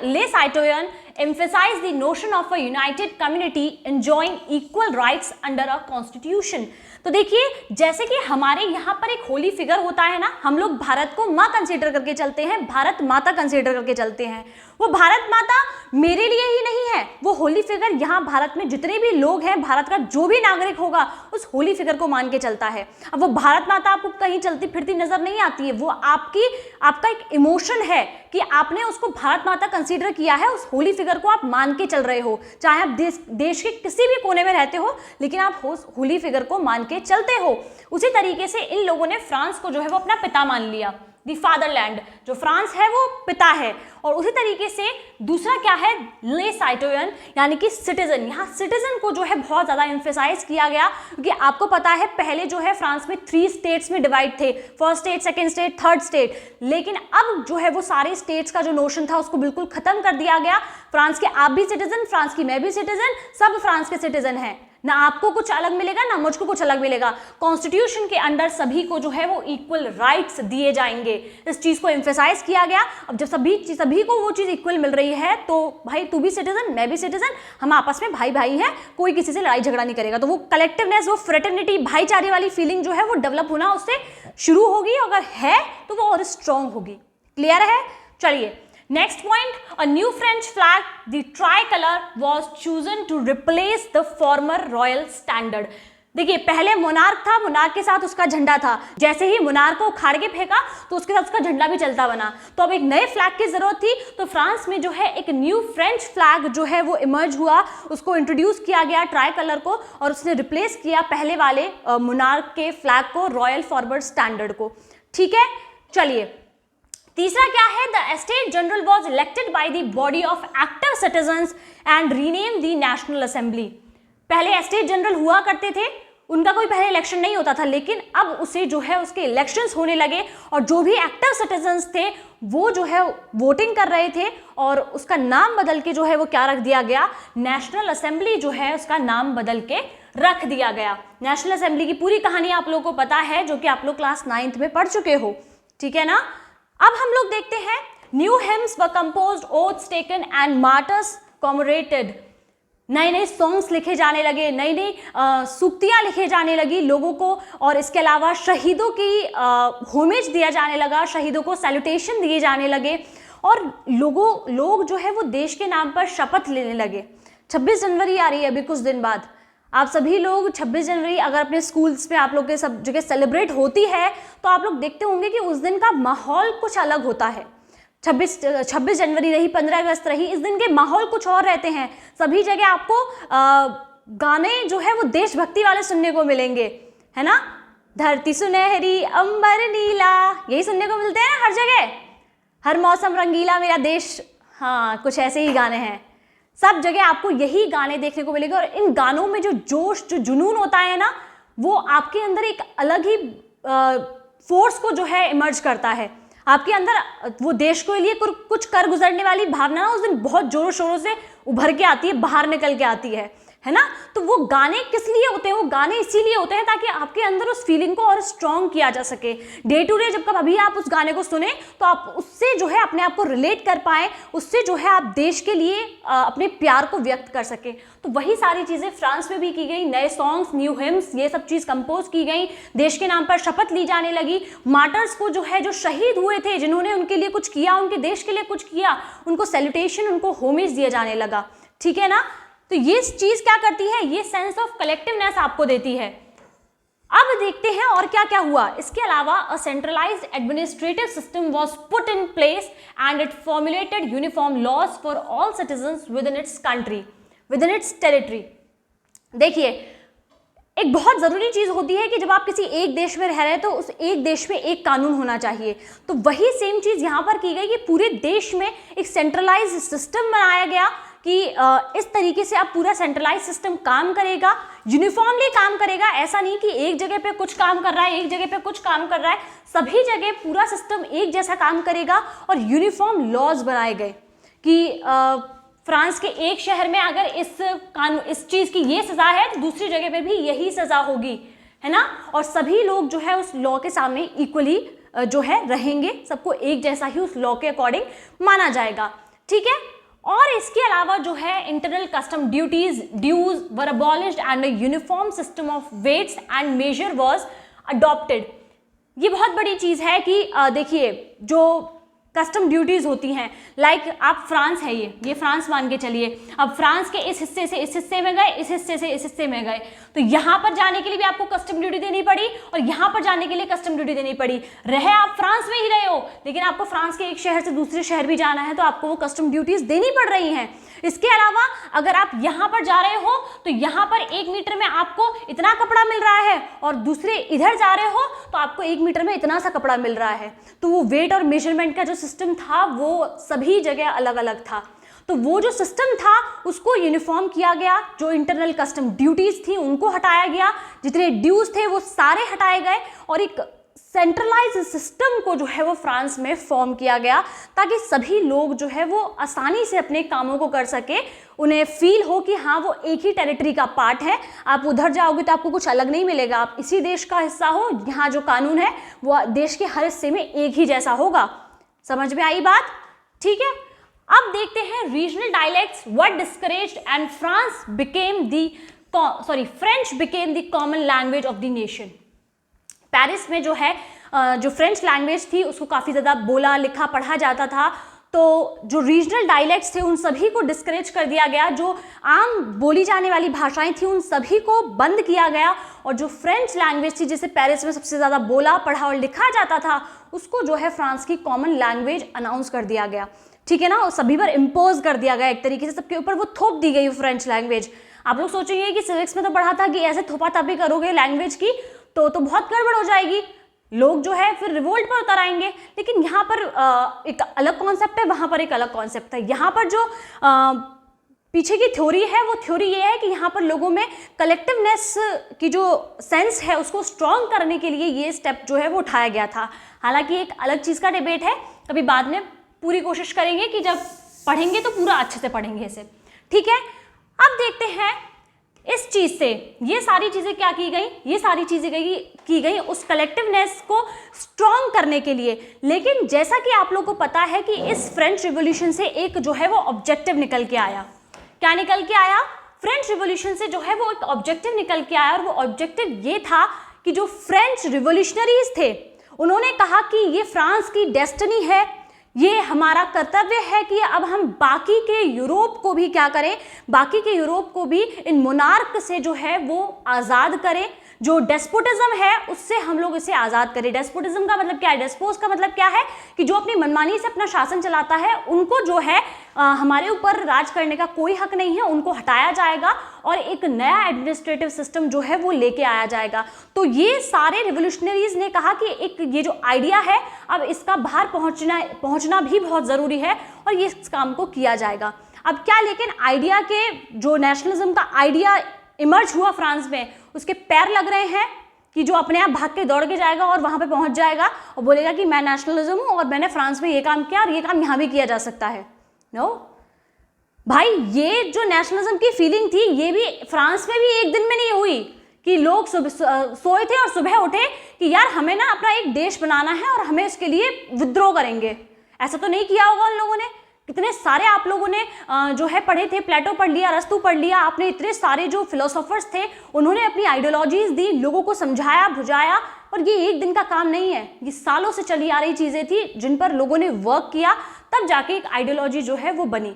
le citoyen emphasize the notion of a united community enjoying equal rights under a constitution। तो देखिए, जैसे कि हमारे यहाँ पर एक होली फिगर होता है ना, हम लोग भारत को माँ कंसीडर करके चलते हैं, भारत माता कंसीडर करके चलते हैं। वो भारत माता मेरे लिए ही नहीं है, वो होली फिगर यहाँ भारत में जितने भी लोग हैं, भारत का जो भी नागरिक होगा उस होली फिगर को मान के चलता है। अब वो भारत माता आपको कहीं चलती फिरती नजर नहीं आती है, वो आपका एक इमोशन है कि आपने उसको भारत माता कंसीडर किया है, उस होली फिगर को आप मान के चल रहे हो। चाहे आप देश के किसी भी कोने में रहते हो, लेकिन आप होली फिगर को मान के चलते हो। उसी तरीके से इन लोगों ने फ्रांस को जो है वो अपना पिता मान लिया, दी फादरलैंड, जो फ्रांस है वो पिता है। और उसी तरीके से दूसरा क्या है, ले साइटोयन यानी कि सिटीजन। यहाँ सिटीजन को जो है बहुत ज्यादा एम्फेसाइज किया गया, क्योंकि आपको पता है पहले जो है फ्रांस में 3 स्टेट्स में डिवाइड थे, first state, second state, third state. लेकिन अब जो है वो सारे स्टेट्स का जो नोशन था उसको बिल्कुल खत्म कर दिया गया। फ्रांस के आप भी सिटीजन, फ्रांस की मैं भी सिटीजन, सब फ्रांस के सिटीजन हैं। ना आपको कुछ अलग मिलेगा ना मुझको कुछ अलग मिलेगा। कॉन्स्टिट्यूशन के अंडर सभी को जो है वो इक्वल राइट्स दिए जाएंगे, इस चीज को एम्फेसाइज किया गया। अब जब सभी को वो चीज इक्वल मिल रही है, तो भाई तू भी सिटीजन, मैं भी सिटीजन, हम आपस में भाई भाई हैं, कोई किसी से लड़ाई झगड़ा नहीं करेगा। तो वो कलेक्टिवनेस, वो फ्रेटर्निटी, भाईचारे वाली फीलिंग जो है वो डेवलप होना उससे शुरू होगी, अगर है तो वो और स्ट्रॉन्ग होगी। क्लियर है? चलिए next point, a new French flag, the tricolor, was chosen to replace the former royal standard। देखिए पहले मोनार्क था, मोनार्क के साथ उसका झंडा था, जैसे ही मोनार्क को उखाड़ के फेंका तो उसके साथ उसका झंडा भी चलता बना। तो अब एक नए फ्लैग की जरूरत थी, तो फ्रांस में जो है एक न्यू फ्रेंच फ्लैग जो है वो इमर्ज हुआ, उसको इंट्रोड्यूस किया गया ट्राई कलर को, और उसने रिप्लेस किया पहले वाले मोनार्क के फ्लैग को, रॉयल फॉरवर्ड स्टैंडर्ड को। ठीक है, चलिए तीसरा क्या है, the state general was elected by the body of active citizens and rename the national assembly. पहले स्टेट जनरल हुआ करते थे, उनका कोई पहले इलेक्शन नहीं होता था, लेकिन अब उसे जो है उसके इलेक्शंस होने लगे और जो भी एक्टिव सिटीजन्स थे वो जो है वोटिंग कर रहे थे, और उसका नाम बदल के जो है वो क्या रख दिया गया, नेशनल असेंबली जो है उसका नाम बदल के रख दिया गया। नेशनल असेंबली की पूरी कहानी आप लोगों को पता है, जो कि आप लोग क्लास 9th में पढ़ चुके हो। ठीक है ना। अब हम लोग देखते हैं new hymns were composed, oaths taken and martyrs commemorated. नए नए सॉन्ग्स लिखे जाने लगे, नई नई सूक्तियाँ लिखे जाने लगी लोगों को, और इसके अलावा शहीदों की होमेज दिया जाने लगा, शहीदों को सैल्यूटेशन दिए जाने लगे, और लोग जो है वो देश के नाम पर शपथ लेने लगे। 26 जनवरी आ रही है अभी कुछ दिन बाद, आप सभी लोग 26 जनवरी अगर अपने स्कूल्स में आप लोग के सब जगह सेलिब्रेट होती है तो आप लोग देखते होंगे कि उस दिन का माहौल कुछ अलग होता है। 26 जनवरी रही, 15 अगस्त रही, इस दिन के माहौल कुछ और रहते हैं। सभी जगह आपको गाने जो है वो देशभक्ति वाले सुनने को मिलेंगे, है ना। धरती सुनहरी अंबर नीला, यही सुनने को मिलते हैं ना हर जगह। हर मौसम रंगीला मेरा देश, हाँ कुछ ऐसे ही गाने हैं। सब जगह आपको यही गाने देखने को मिलेंगे, और इन गानों में जो जोश, जो जुनून होता है ना, वो आपके अंदर एक अलग ही फोर्स को जो है इमर्ज करता है। आपके अंदर वो देश के लिए कुछ कर गुजरने वाली भावना ना उस दिन बहुत जोरों शोरों से उभर के आती है, बाहर निकल के आती है ना। तो वो गाने किस लिए होते हैं, वो गाने इसीलिए होते हैं ताकि आपके अंदर उस फीलिंग को और स्ट्रॉन्ग किया जा सके। डे टू डे जब कभी आप उस गाने को सुने तो आप उससे जो है अपने आप को रिलेट कर पाए, उससे जो है आप देश के लिए अपने प्यार को व्यक्त कर सके। तो वही सारी चीज़ें फ्रांस में भी की गई, नए सॉन्ग्स, न्यू हिम्स, ये सब चीज़ कंपोज की गई, देश के नाम पर शपथ ली जाने लगी। मार्टर्स को जो है, जो शहीद हुए थे, जिन्होंने उनके लिए कुछ किया, उनके देश के लिए कुछ किया, उनको सैल्यूटेशन, उनको होमेज दिया जाने लगा। ठीक है ना। तो ये चीज क्या करती है, ये सेंस ऑफ कलेक्टिवनेस आपको देती है। अब देखते हैं और क्या क्या हुआ। इसके अलावा a centralised administrative system was put in place and it formulated uniform laws for all citizens within its country, within its territory. देखिए एक बहुत ज़रूरी चीज़ होती है कि जब आप किसी एक देश में रह रहे हैं तो उस एक देश में एक कानून होना चाहिए। तो वही सेम चीज़ यहाँ पर की गई कि पूरे देश में एक सेंट्रलाइज्ड सिस्टम बनाया गया कि इस तरीके से अब पूरा सेंट्रलाइज सिस्टम काम करेगा, यूनिफॉर्मली काम करेगा। ऐसा नहीं कि एक जगह पे कुछ काम कर रहा है, एक जगह पे कुछ काम कर रहा है, सभी जगह पूरा सिस्टम एक जैसा काम करेगा। और यूनिफॉर्म लॉज बनाए गए कि फ्रांस के एक शहर में अगर इस चीज़ की ये सज़ा है तो दूसरी जगह पे भी यही सज़ा होगी, है ना। और सभी लोग जो है उस लॉ के सामने इक्वली जो है रहेंगे, सबको एक जैसा ही उस लॉ के अकॉर्डिंग माना जाएगा। ठीक है। और इसके अलावा जो है internal custom dues were abolished and a uniform system of weights and measure was adopted. ये बहुत बड़ी चीज़ है कि देखिए जो कस्टम ड्यूटीज होती हैं, लाइक आप फ्रांस है, ये फ्रांस मान के चलिए। अब फ्रांस के इस हिस्से से इस हिस्से में गए, इस हिस्से से इस हिस्से में गए, तो यहाँ पर जाने के लिए भी आपको कस्टम ड्यूटी देनी पड़ी और यहाँ पर जाने के लिए कस्टम ड्यूटी देनी पड़ी। रहे आप फ्रांस में ही रहे हो, लेकिन आपको फ्रांस के एक शहर से दूसरे शहर भी जाना है तो आपको वो कस्टम ड्यूटीज देनी पड़ रही हैं। इसके अलावा अगर आप यहाँ पर जा रहे हो तो यहाँ पर 1 मीटर में आपको इतना कपड़ा मिल रहा है और दूसरे इधर जा रहे हो तो आपको 1 मीटर में इतना सा कपड़ा मिल रहा है। तो वो वेट और मेजरमेंट का जो सिस्टम था वो सभी जगह अलग अलग था। तो वो जो सिस्टम था उसको यूनिफॉर्म किया गया, जो इंटरनल कस्टम ड्यूटीज थी उनको हटाया गया, जितने ड्यूज थे वो सारे हटाए गए और एक सेंट्रलाइज्ड सिस्टम को जो है वो फ्रांस में फॉर्म किया गया ताकि सभी लोग जो है वो आसानी से अपने कामों को कर सके, उन्हें फील हो कि हाँ वो एक ही टेरिटरी का पार्ट है। आप उधर जाओगे तो आपको कुछ अलग नहीं मिलेगा, आप इसी देश का हिस्सा हो, यहाँ जो कानून है वो देश के हर हिस्से में एक ही जैसा होगा। समझ में आई बात? ठीक है। अब देखते हैं regional dialects were discouraged and French became the common language of the nation. Paris में जो है जो फ्रेंच लैंग्वेज थी उसको काफ़ी ज़्यादा बोला लिखा पढ़ा जाता था, तो जो रीजनल डायलेक्ट्स थे उन सभी को डिस्करेज कर दिया गया, जो आम बोली जाने वाली भाषाएं थी उन सभी को बंद किया गया, और जो फ्रेंच लैंग्वेज थी जिसे पेरिस में सबसे ज़्यादा बोला पढ़ा और लिखा जाता था उसको जो है फ्रांस की कॉमन लैंग्वेज अनाउंस कर दिया गया, ठीक है ना, और सभी पर इम्पोज कर दिया गया, एक तरीके से सबके ऊपर वो थोप दी गई फ्रेंच लैंग्वेज। आप लोग सोचेंगे कि सिविक्स में तो पढ़ा था कि ऐसे थोपा थापी करोगे लैंग्वेज की तो बहुत गड़बड़ हो जाएगी, लोग जो है फिर रिवोल्ट पर उतर आएंगे, लेकिन यहाँ पर एक अलग कॉन्सेप्ट है, वहाँ पर एक अलग कॉन्सेप्ट है। यहाँ पर जो पीछे की थ्योरी है वो थ्योरी ये है कि यहाँ पर लोगों में कलेक्टिवनेस की जो सेंस है उसको स्ट्रॉन्ग करने के लिए ये स्टेप जो है वो उठाया गया था। हालांकि एक अलग चीज़ का डिबेट है, कभी बाद में पूरी कोशिश करेंगे कि जब पढ़ेंगे तो पूरा अच्छे से पढ़ेंगे इसे, ठीक है। अब देखते हैं इस चीज से ये सारी चीजें क्या की गई, ये सारी चीजें की गई उस कलेक्टिवनेस को स्ट्रॉन्ग करने के लिए। लेकिन जैसा कि आप लोगों को पता है कि इस फ्रेंच रिवॉल्यूशन से एक जो है वो ऑब्जेक्टिव निकल के आया। क्या निकल के आया? फ्रेंच रिवॉल्यूशन से जो है वो एक ऑब्जेक्टिव निकल के आया, और वो ऑब्जेक्टिव ये था कि जो फ्रेंच रिवॉल्यूशनरीज थे उन्होंने कहा कि ये फ्रांस की डेस्टिनी है, ये हमारा कर्तव्य है कि अब हम बाकी के यूरोप को भी क्या करें, बाकी के यूरोप को भी इन मोनार्क से जो है वो आज़ाद करें, जो डेस्पोटिज्म है उससे हम लोग इसे आज़ाद करें। डेस्पोटिज्म का मतलब क्या है? डेस्पोज का मतलब क्या है कि जो अपनी मनमानी से अपना शासन चलाता है उनको जो है हमारे ऊपर राज करने का कोई हक नहीं है, उनको हटाया जाएगा और एक नया एडमिनिस्ट्रेटिव सिस्टम जो है वो लेके आया जाएगा। तो ये सारे रिवोल्यूशनरीज ने कहा कि एक ये जो आइडिया है अब इसका बाहर पहुंचना भी बहुत ज़रूरी है और ये इस काम को किया जाएगा। अब क्या, लेकिन आइडिया के जो नेशनलिज्म का आइडिया इमर्ज हुआ फ्रांस में, उसके पैर लग रहे हैं कि जो अपने आप भाग के दौड़ के जाएगा और वहां पे पहुंच जाएगा और बोलेगा कि मैं नेशनलिज्म हूं और मैंने फ्रांस में ये काम किया और ये काम यहां भी किया जा सकता है। नो भाई, ये जो नेशनलिज्म की फीलिंग थी ये भी फ्रांस में भी एक दिन में नहीं हुई कि लोग सोए थे और सुबह उठे कि यार हमें ना अपना एक देश बनाना है और हमें इसके लिए विद्रोह करेंगे। ऐसा तो नहीं किया होगा उन लोगों ने। कितने सारे आप लोगों ने जो है पढ़े थे, प्लेटो पढ़ लिया, अरस्तु पढ़ लिया, आपने इतने सारे जो फिलोसोफर्स थे उन्होंने अपनी आइडियोलॉजीज दी, लोगों को समझाया बुझाया, और ये एक दिन का काम नहीं है, ये सालों से चली आ रही चीज़ें थी जिन पर लोगों ने वर्क किया, तब जाके एक आइडियोलॉजी जो है वो बनी।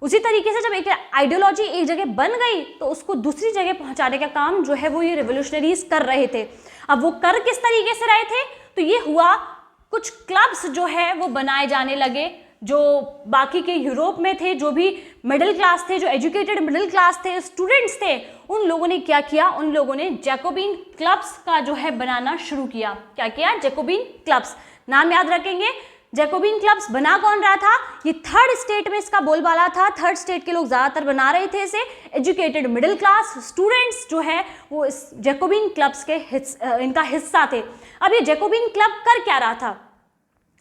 उसी तरीके से जब एक आइडियोलॉजी एक जगह बन गई तो उसको दूसरी जगह पहुंचाने का काम जो है वो ये रिवोल्यूशनरीज कर रहे थे। अब वो कर किस तरीके से रहे थे? तो ये हुआ, कुछ क्लब्स जो है वो बनाए जाने लगे जो बाकी के यूरोप में थे, जो भी मिडिल क्लास थे, जो एजुकेटेड मिडिल क्लास थे, स्टूडेंट्स थे, उन लोगों ने क्या किया, उन लोगों ने जैकोबिन क्लब्स का जो है बनाना शुरू किया। क्या किया? Jacobian clubs. नाम याद रखेंगे। जैकोबिन क्लब्स बना कौन रहा था? ये थर्ड स्टेट में इसका बोलबाला था, थर्ड स्टेट के लोग ज़्यादातर बना रहे थे इसे। एजुकेटेड मिडिल क्लास स्टूडेंट्स जो है वो इस जैकोबिन क्लब्स के इनका हिस्सा थे। अब ये जैकोबिन क्लब कर क्या रहा था?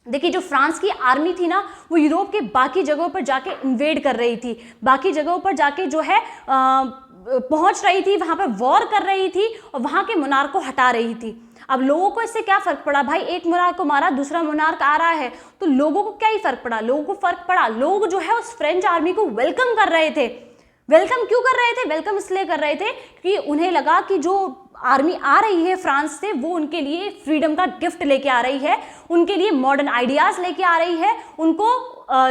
देखिए, जो फ्रांस की आर्मी थी ना वो यूरोप के बाकी जगहों पर जाके इन्वेड कर रही थी, बाकी जगहों पर जाके जो है पहुंच रही थी, वहां पर वॉर कर रही थी और वहां के मोनार्क को हटा रही थी। अब लोगों को इससे क्या फर्क पड़ा? भाई एक मोनार्क को मारा, दूसरा मोनार्क आ रहा है, तो लोगों को क्या ही फर्क पड़ा? लोगों को फर्क पड़ा, लोग जो है उस फ्रेंच आर्मी को वेलकम कर रहे थे। वेलकम क्यों कर रहे थे? वेलकम इसलिए कर रहे थे कि उन्हें लगा कि जो आर्मी आ रही है फ्रांस से वो उनके लिए फ्रीडम का गिफ्ट लेके आ रही है, उनके लिए मॉडर्न आइडियाज़ लेके आ रही है, उनको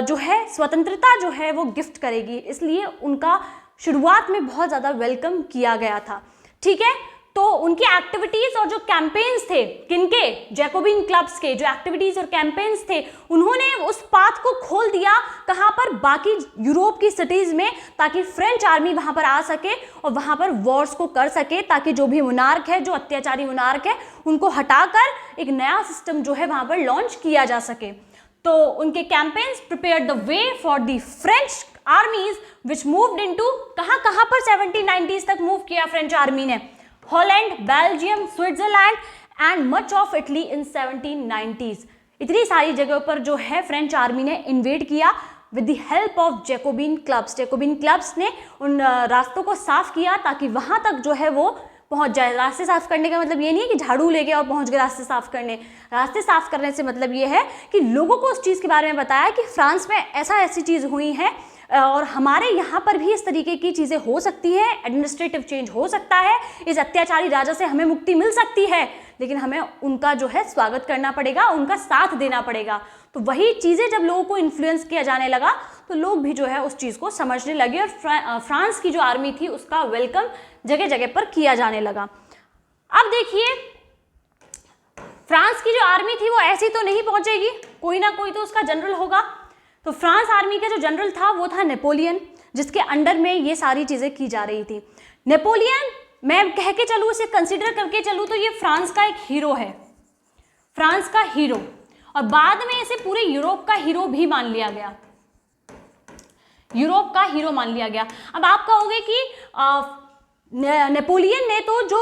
जो है स्वतंत्रता जो है वो गिफ्ट करेगी, इसलिए उनका शुरुआत में बहुत ज़्यादा वेलकम किया गया था। ठीक है, तो उनकी एक्टिविटीज़ और जो कैंपेन्स थे, किनके? जैकोबिन क्लब्स के जो एक्टिविटीज़ और कैंपेन्स थे, उन्होंने उस पाथ को खोल दिया कहाँ पर? बाकी यूरोप की सिटीज़ में, ताकि फ्रेंच आर्मी वहाँ पर आ सके और वहाँ पर वॉर्स को कर सके, ताकि जो भी मोनार्क है, जो अत्याचारी मोनार्क है, उनको हटाकर एक नया सिस्टम जो है वहाँ पर लॉन्च किया जा सके। तो उनके campaigns prepare the way for the French आर्मीज which moved into कहाँ पर 1790s तक मूव किया फ्रेंच आर्मी ने? Holland, Belgium, Switzerland and much of Italy in 1790s। इतनी सारी जगहों पर जो है फ्रेंच आर्मी ने इन्वेड किया with the help of Jacobian clubs. Jacobian clubs ने उन रास्तों को साफ किया ताकि वहां तक जो है वो पहुंच जाए। रास्ते साफ करने का मतलब ये नहीं है कि झाड़ू ले गए और पहुंच गए रास्ते साफ करने। रास्ते साफ करने से मतलब ये है कि लोगों को उस चीज़ के बारे में बताया कि फ्रांस में ऐसी चीज़ हुई है, और हमारे यहाँ पर भी इस तरीके की चीज़ें हो सकती हैं, एडमिनिस्ट्रेटिव चेंज हो सकता है, इस अत्याचारी राजा से हमें मुक्ति मिल सकती है, लेकिन हमें उनका जो है स्वागत करना पड़ेगा, उनका साथ देना पड़ेगा। तो वही चीज़ें जब लोगों को इन्फ्लुएंस किया जाने लगा तो लोग भी जो है उस चीज़ को समझने लगे और फ्रांस की जो आर्मी थी उसका वेलकम जगह जगह पर किया जाने लगा। अब देखिए, फ्रांस की जो आर्मी थी वो ऐसी तो नहीं पहुंचेगी, कोई ना कोई तो उसका जनरल होगा। तो फ्रांस आर्मी का जो जनरल था वो था नेपोलियन, जिसके अंडर में ये सारी चीज़ें की जा रही थी। नेपोलियन, मैं कह के चलूँ, इसे कंसिडर करके चलूँ तो ये फ्रांस का एक हीरो है, फ्रांस का हीरो, और बाद में इसे पूरे यूरोप का हीरो भी मान लिया गया, यूरोप का हीरो मान लिया गया। अब आप कहोगे कि नेपोलियन ने तो जो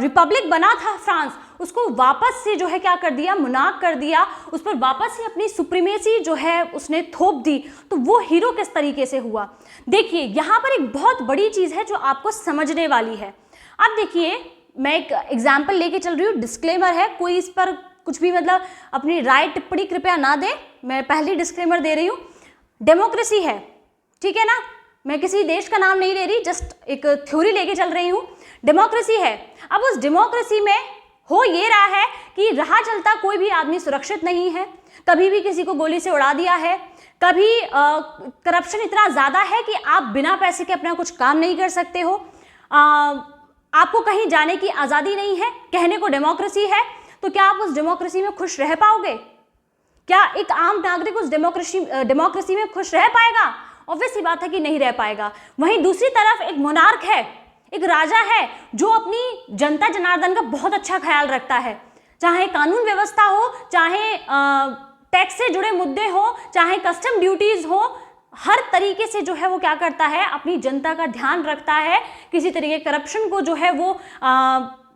रिपब्लिक बना था फ्रांस, उसको वापस से जो है क्या कर दिया, मुनाक कर दिया, उस पर वापस से अपनी सुप्रीमेसी जो है उसने थोप दी। तो वो हीरो किस तरीके से हुआ? देखिए, यहाँ पर एक बहुत बड़ी चीज़ है जो आपको समझने वाली है। अब देखिए, मैं एक एग्जाम्पल लेके चल रही हूँ, डिस्क्लेमर है, कोई इस पर कुछ भी मतलब अपनी राय टिप्पणी कृपया ना दें, मैं पहली डिस्क्लेमर दे रही हूँ। डेमोक्रेसी है, ठीक है ना, मैं किसी देश का नाम नहीं ले रही, जस्ट एक थ्योरी लेके चल रही हूँ। डेमोक्रेसी है, अब उस डेमोक्रेसी में हो ये रहा है कि राह चलता कोई भी आदमी सुरक्षित नहीं है, कभी भी किसी को गोली से उड़ा दिया है, कभी करप्शन इतना ज़्यादा है कि आप बिना पैसे के अपना कुछ काम नहीं कर सकते हो, आपको कहीं जाने की आज़ादी नहीं है, कहने को डेमोक्रेसी है। तो क्या आप उस डेमोक्रेसी में खुश रह पाओगे? क्या एक आम नागरिक उस डेमोक्रेसी में खुश रह पाएगा? ऑब्वियस सी बात है कि नहीं रह पाएगा। वहीं दूसरी तरफ एक मोनार्क है, एक राजा है जो अपनी जनता जनार्दन का बहुत अच्छा ख्याल रखता है, चाहे कानून व्यवस्था हो, चाहे टैक्स से जुड़े मुद्दे हो, चाहे कस्टम ड्यूटीज हो, हर तरीके से जो है वो क्या करता है, अपनी जनता का ध्यान रखता है, किसी तरीके करप्शन को जो है वो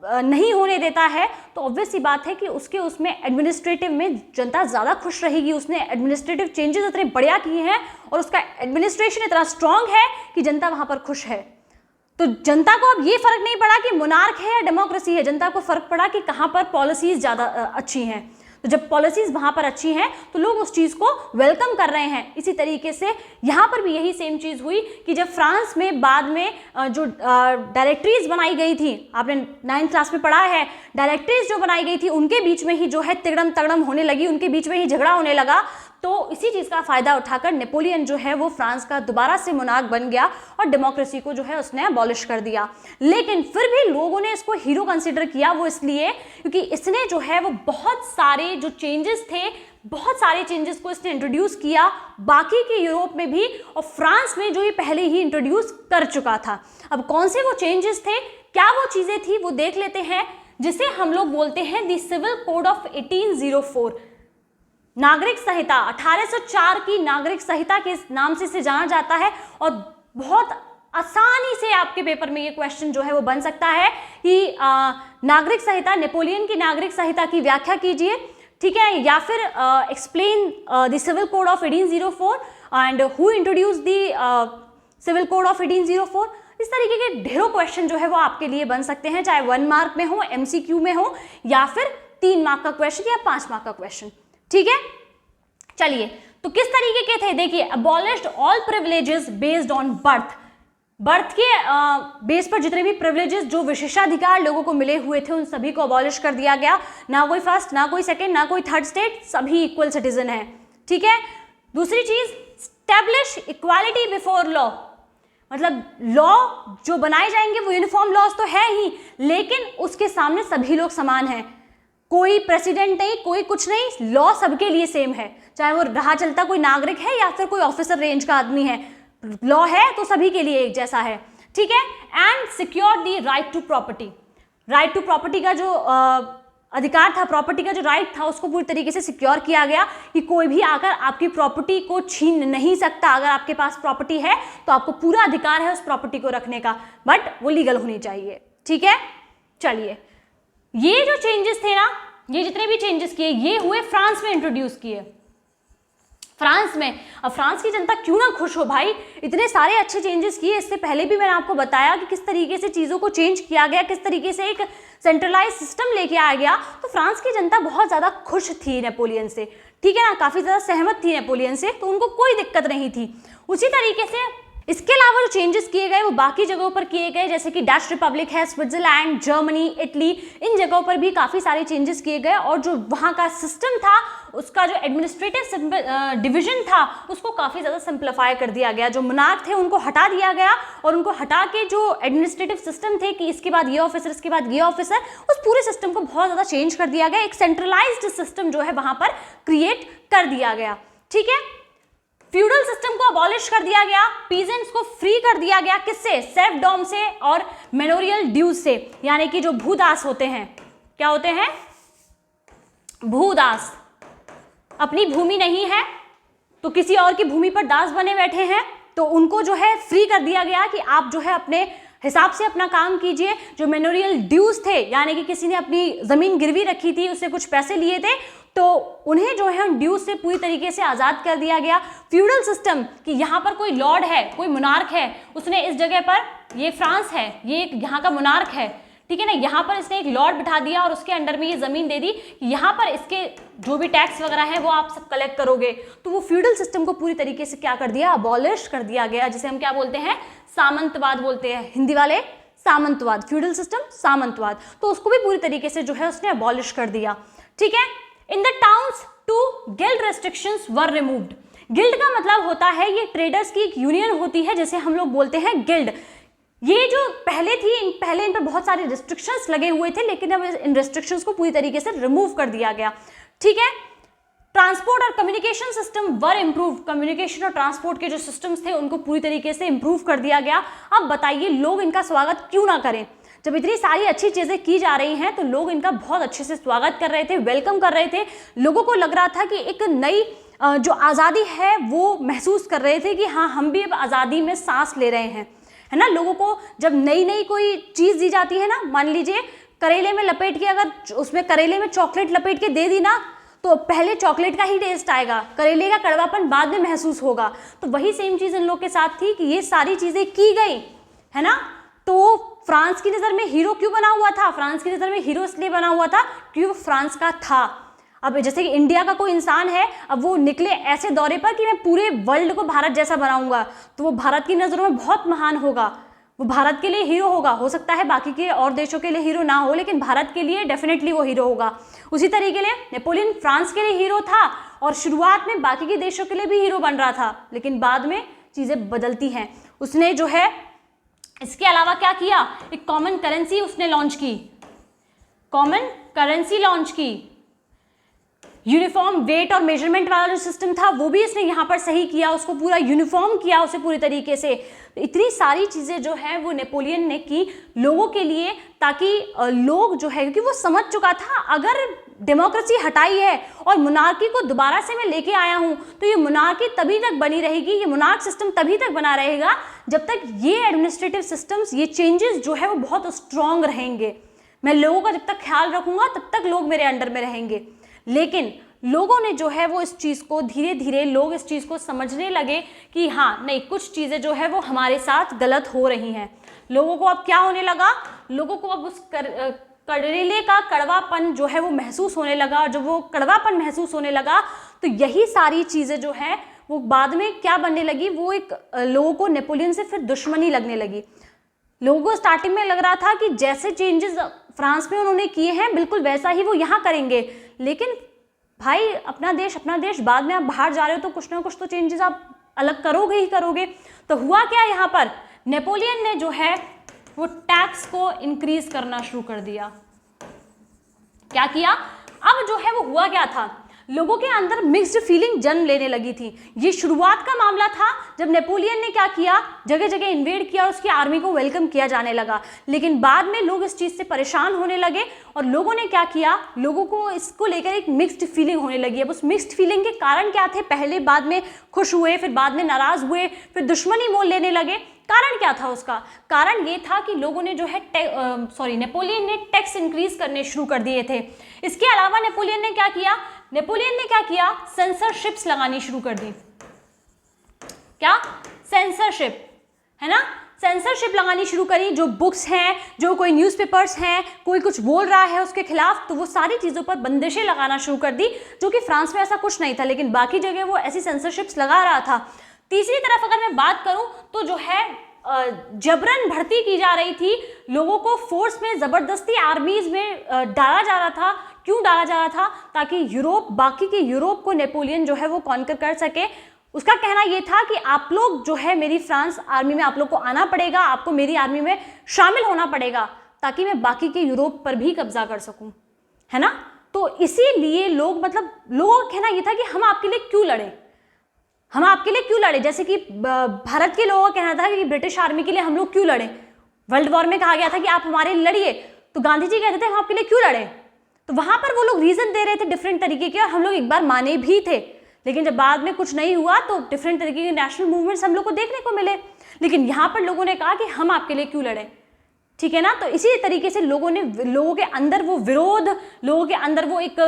नहीं होने देता है। तो ऑब्वियस सी बात है कि उसमें एडमिनिस्ट्रेटिव में जनता ज़्यादा खुश रहेगी। उसने एडमिनिस्ट्रेटिव चेंजेस इतने बढ़िया किए हैं और उसका एडमिनिस्ट्रेशन इतना स्ट्रांग है कि जनता वहाँ पर खुश है। तो जनता को अब ये फर्क नहीं पड़ा कि मोनार्क है या डेमोक्रेसी है, जनता को फर्क पड़ा कि कहाँ पर पॉलिसीज़ ज़्यादा अच्छी हैं। तो जब पॉलिसीज़ वहाँ पर अच्छी हैं तो लोग उस चीज़ को वेलकम कर रहे हैं। इसी तरीके से यहाँ पर भी यही सेम चीज़ हुई कि जब फ्रांस में बाद में जो डायरेक्टरीज बनाई गई थी, आपने 9th क्लास में पढ़ा है, डायरेक्टरीज जो बनाई गई थी उनके बीच में ही जो है तिगड़म तगड़म होने लगी, उनके बीच में ही झगड़ा होने लगा। तो इसी चीज़ का फ़ायदा उठाकर नेपोलियन जो है वो फ्रांस का दोबारा से मोनार्क बन गया और डेमोक्रेसी को जो है उसने अबॉलिश कर दिया। लेकिन फिर भी लोगों ने इसको हीरो कंसिडर किया, वो इसलिए क्योंकि इसने जो है वो बहुत सारे जो चेंजेस थे, बहुत सारे चेंजेस को इसने इंट्रोड्यूस किया बाकी के यूरोप में भी, और फ्रांस में जो ये पहले ही इंट्रोड्यूस कर चुका था। अब कौन से वो चेंजेस थे, क्या वो चीज़ें थी, वो देख लेते हैं, जिसे हम लोग बोलते हैं द सिविल कोड ऑफ 1804, नागरिक संहिता। 1804 की नागरिक संहिता के नाम से इसे जाना जाता है। और बहुत आसानी से आपके पेपर में ये क्वेश्चन जो है वो बन सकता है कि नागरिक संहिता, नेपोलियन की नागरिक संहिता की व्याख्या कीजिए, ठीक है, या फिर explain the civil code of 1804 and who introduce the civil code of 1804। इस तरीके के ढेरों क्वेश्चन जो है वो आपके लिए बन सकते हैं, चाहे 1 मार्क में हो, MCQ में हो, या फिर 3 मार्क का क्वेश्चन या 5 मार्क का क्वेश्चन, ठीक है। चलिए, तो किस तरीके के थे, देखिए, abolished all privileges based on birth. Birth के बेस पर जितने भी प्रिविलेजेस, जो विशेषाधिकार लोगों को मिले हुए थे, उन सभी को अबॉलिश कर दिया गया। ना कोई फर्स्ट, ना कोई सेकंड, ना कोई थर्ड स्टेट, सभी इक्वल सिटीजन है, ठीक है। दूसरी चीज, स्टैब्लिश इक्वालिटी बिफोर लॉ, मतलब लॉ जो बनाए जाएंगे वो यूनिफॉर्म लॉज तो है ही, लेकिन उसके सामने सभी लोग समान हैं, कोई प्रेसिडेंट नहीं, कोई कुछ नहीं, लॉ सबके लिए सेम है, चाहे वो राह चलता कोई नागरिक है या फिर कोई ऑफिसर रेंज का आदमी है, लॉ है तो सभी के लिए एक जैसा है, ठीक है। And secure the right to property, right to property का जो अधिकार था, प्रॉपर्टी का जो राइट था, उसको पूरी तरीके से सिक्योर किया गया कि कोई भी आकर आपकी प्रॉपर्टी को छीन नहीं सकता। अगर आपके पास प्रॉपर्टी है तो आपको पूरा अधिकार है उस प्रॉपर्टी को रखने का, बट वो लीगल होनी चाहिए, ठीक है। चलिए, ये जो चेंजेस थे ना, ये जितने भी चेंजेस किए, ये हुए फ्रांस में इंट्रोड्यूस किए, फ्रांस में। अब फ्रांस की जनता क्यों ना खुश हो भाई, इतने सारे अच्छे चेंजेस किए। इससे पहले भी मैंने आपको बताया कि किस तरीके से चीज़ों को चेंज किया गया, किस तरीके से एक सेंट्रलाइज सिस्टम लेके आया गया। तो फ्रांस की जनता बहुत ज़्यादा खुश थी नेपोलियन से, ठीक है ना, काफ़ी ज़्यादा सहमत थी नेपोलियन से, तो उनको कोई दिक्कत नहीं थी। उसी तरीके से इसके अलावा जो चेंजेस किए गए वो बाकी जगहों पर किए गए, जैसे कि डच रिपब्लिक है, स्विट्जरलैंड, जर्मनी, इटली, इन जगहों पर भी काफ़ी सारे चेंजेस किए गए। और जो वहाँ का सिस्टम था, उसका जो एडमिनिस्ट्रेटिव डिवीजन था, उसको काफ़ी ज़्यादा सिंप्लीफाई कर दिया गया। जो मोनार्क थे उनको हटा दिया गया और उनको हटा के जो एडमिनिस्ट्रेटिव सिस्टम थे कि इसके बाद ये ऑफिसर, इसके बाद ये ऑफिसर, उस पूरे सिस्टम को बहुत ज़्यादा चेंज कर दिया गया। एक सेंट्रलाइज्ड सिस्टम जो है वहाँ पर क्रिएट कर दिया गया, ठीक है। फ्यूडल सिस्टम को अबॉलिश कर दिया गया, पीजेंट्स को फ्री कर दिया गया, किससे? सेर्फडॉम से और मेनोरियल ड्यूज से, यानी कि जो भूदास होते हैं, क्या होते हैं? भूदास। अपनी भूमि नहीं है तो किसी और की भूमि पर दास बने बैठे हैं, तो उनको जो है फ्री कर दिया गया कि आप जो है अपने हिसाब से अपना काम कीजिए। जो मेनोरियल ड्यूज थे, यानी कि किसी ने अपनी जमीन गिरवी रखी थी, उससे कुछ पैसे लिए थे, तो उन्हें जो है ड्यूज से पूरी तरीके से आज़ाद कर दिया गया। फ्यूडल सिस्टम कि यहाँ पर कोई लॉर्ड है, कोई मोनार्क है, उसने इस जगह पर, ये फ्रांस है, ये यहाँ का मोनार्क है, ठीक है ना, यहाँ पर इसने एक लॉर्ड बिठा दिया और उसके अंडर में ये ज़मीन दे दी कि यहाँ पर इसके जो भी टैक्स वगैरह है वो आप सब कलेक्ट करोगे। तो वो फ्यूडल सिस्टम को पूरी तरीके से क्या कर दिया? अबॉलिश कर दिया गया, जिसे हम क्या बोलते हैं? सामंतवाद बोलते हैं, हिंदी वाले सामंतवाद। फ्यूडल सिस्टम, सामंतवाद, तो उसको भी पूरी तरीके से जो है उसने अबॉलिश कर दिया, ठीक है। In the towns to guild restrictions were removed. Guild का मतलब होता है, ये ट्रेडर्स की एक यूनियन होती है, जैसे हम लोग बोलते हैं गिल्ड। ये जो पहले थी, पहले इन पर बहुत सारे रिस्ट्रिक्शंस लगे हुए थे, लेकिन अब इन रिस्ट्रिक्शंस को पूरी तरीके से रिमूव कर दिया गया, ठीक है। ट्रांसपोर्ट और कम्युनिकेशन सिस्टम वर इम्प्रूव। कम्युनिकेशन और ट्रांसपोर्ट के जो सिस्टम्स थे उनको पूरी तरीके से इम्प्रूव कर दिया गया। अब बताइए लोग इनका स्वागत क्यों ना करें? जब इतनी सारी अच्छी चीज़ें की जा रही हैं तो लोग इनका बहुत अच्छे से स्वागत कर रहे थे, वेलकम कर रहे थे। लोगों को लग रहा था कि एक नई जो आज़ादी है वो महसूस कर रहे थे कि हाँ, हम भी अब आज़ादी में सांस ले रहे हैं, है ना। लोगों को जब नई नई कोई चीज़ दी जाती है ना, मान लीजिए करेले में लपेट के, अगर उसमें करेले में चॉकलेट लपेट के दे दी ना, तो पहले चॉकलेट का ही टेस्ट आएगा, करेले का कड़वापन बाद में महसूस होगा। तो वही सेम चीज़ इन लोग के साथ थी कि ये सारी चीज़ें की गई, है ना। तो फ्रांस की नज़र में हीरो क्यों बना हुआ था? फ्रांस की नज़र में हीरो इसलिए बना हुआ था क्योंकि वो फ्रांस का था। अब जैसे कि इंडिया का कोई इंसान है, अब वो निकले ऐसे दौरे पर कि मैं पूरे वर्ल्ड को भारत जैसा बनाऊंगा, तो वो भारत की नज़रों में बहुत महान होगा, वो भारत के लिए हीरो होगा। हो सकता है बाकी के और देशों के लिए हीरो ना हो, लेकिन भारत के लिए डेफिनेटली वो हीरो होगा। उसी तरीके से नेपोलियन फ्रांस के लिए हीरो था और शुरुआत में बाकी के देशों के लिए भी हीरो बन रहा था, लेकिन बाद में चीज़ें बदलती हैं। उसने जो है इसके अलावा क्या किया? एक कॉमन करेंसी उसने लॉन्च की, कॉमन करेंसी लॉन्च की। यूनिफॉर्म वेट और मेजरमेंट वाला जो सिस्टम था वो भी इसने यहाँ पर सही किया, उसको पूरा यूनिफॉर्म किया उसे पूरी तरीके से। इतनी सारी चीज़ें जो है वो नेपोलियन ने की लोगों के लिए, ताकि लोग जो है, क्योंकि वो समझ चुका था अगर डेमोक्रेसी हटाई है और मोनार्की को दोबारा से मैं लेके आया हूँ, तो ये मोनार्की तभी तक बनी रहेगी, ये मोनार्क सिस्टम तभी तक बना रहेगा जब तक ये एडमिनिस्ट्रेटिव सिस्टम्स, ये चेंजेस जो है वो बहुत स्ट्रॉन्ग रहेंगे। मैं लोगों का जब तक ख्याल रखूँगा तब तक लोग मेरे अंडर में रहेंगे। लेकिन लोगों ने जो है वो इस चीज़ को धीरे धीरे लोग इस चीज़ को समझने लगे कि हाँ नहीं, कुछ चीज़ें जो है वो हमारे साथ गलत हो रही हैं। लोगों को अब क्या होने लगा? लोगों को अब उस करेले का कड़वापन जो है वो महसूस होने लगा। जब वो कड़वापन महसूस होने लगा तो यही सारी चीज़ें जो है वो बाद में क्या बनने लगी, वो एक लोगों को नेपोलियन से फिर दुश्मनी लगने लगी। लोगों को स्टार्टिंग में लग रहा था कि जैसे चेंजेस फ्रांस में उन्होंने किए हैं बिल्कुल वैसा ही वो यहाँ करेंगे, लेकिन भाई अपना देश, बाद में आप बाहर जा रहे हो तो कुछ ना कुछ तो चेंजेस आप अलग करोगे ही करोगे। तो हुआ क्या यहाँ पर? नेपोलियन ने जो है वो टैक्स को इंक्रीज करना शुरू कर दिया। क्या किया? अब जो है वो हुआ क्या था, लोगों के अंदर मिक्स्ड फीलिंग जन्म लेने लगी थी। ये शुरुआत का मामला था जब नेपोलियन ने क्या किया, जगह जगह इन्वेड किया और उसकी आर्मी को वेलकम किया जाने लगा। लेकिन बाद में लोग इस चीज़ से परेशान होने लगे और लोगों ने क्या किया, लोगों को इसको लेकर एक मिक्स्ड फीलिंग होने लगी। अब उस मिक्स्ड फीलिंग के कारण क्या थे? पहले बाद में खुश हुए, फिर बाद में नाराज़ हुए, फिर दुश्मनी मोल लेने लगे। कारण क्या था? उसका कारण ये था कि लोगों ने जो है नेपोलियन ने टैक्स इंक्रीज करने शुरू कर दिए थे। इसके अलावा नेपोलियन ने क्या किया, नेपोलियन ने क्या किया, सेंसरशिप्स लगानी शुरू कर दी। क्या, सेंसरशिप, है ना, सेंसरशिप लगानी शुरू करी। जो बुक्स हैं, जो कोई न्यूज़पेपर्स हैं, कोई कुछ बोल रहा है उसके खिलाफ, तो वो सारी चीज़ों पर बंदिशें लगाना शुरू कर दी, जो कि फ्रांस में ऐसा कुछ नहीं था, लेकिन बाकी जगह वो ऐसी सेंसरशिप्स लगा रहा था। तीसरी तरफ अगर मैं बात करूं तो जो है जबरन भर्ती की जा रही थी, लोगों को फोर्स में जबरदस्ती आर्मीज में डाला जा रहा था। क्यों डाला जा रहा था, ताकि यूरोप, बाकी के यूरोप को नेपोलियन जो है वो कॉन्कर कर सके। उसका कहना यह था कि आप लोग जो है मेरी फ्रांस आर्मी में आप लोग को आना पड़ेगा, आपको मेरी आर्मी में शामिल होना पड़ेगा, ताकि मैं बाकी के यूरोप पर भी कब्जा कर सकूं, है ना। तो इसीलिए लोग, मतलब लोगों का कहना यह था कि हम आपके लिए क्यों लड़े, हम आपके लिए क्यों लड़े। जैसे कि भारत के लोगों का कहना था कि ब्रिटिश आर्मी के लिए हम लोग क्यों लड़े, वर्ल्ड वॉर में कहा गया था कि आप हमारे लिए लड़िए, तो गांधी जी कहते थे हम आपके लिए क्यों लड़े। तो वहां पर वो लोग रीजन दे रहे थे डिफरेंट तरीके के, और हम लोग एक बार माने भी थे, लेकिन जब बाद में कुछ नहीं हुआ तो डिफरेंट तरीके के नेशनल मूवमेंट्स हम लोग को देखने को मिले। लेकिन यहाँ पर लोगों ने कहा कि हम आपके लिए क्यों लड़े, ठीक है ना। तो इसी तरीके से लोगों के अंदर वो विरोध, लोगों के अंदर वो एक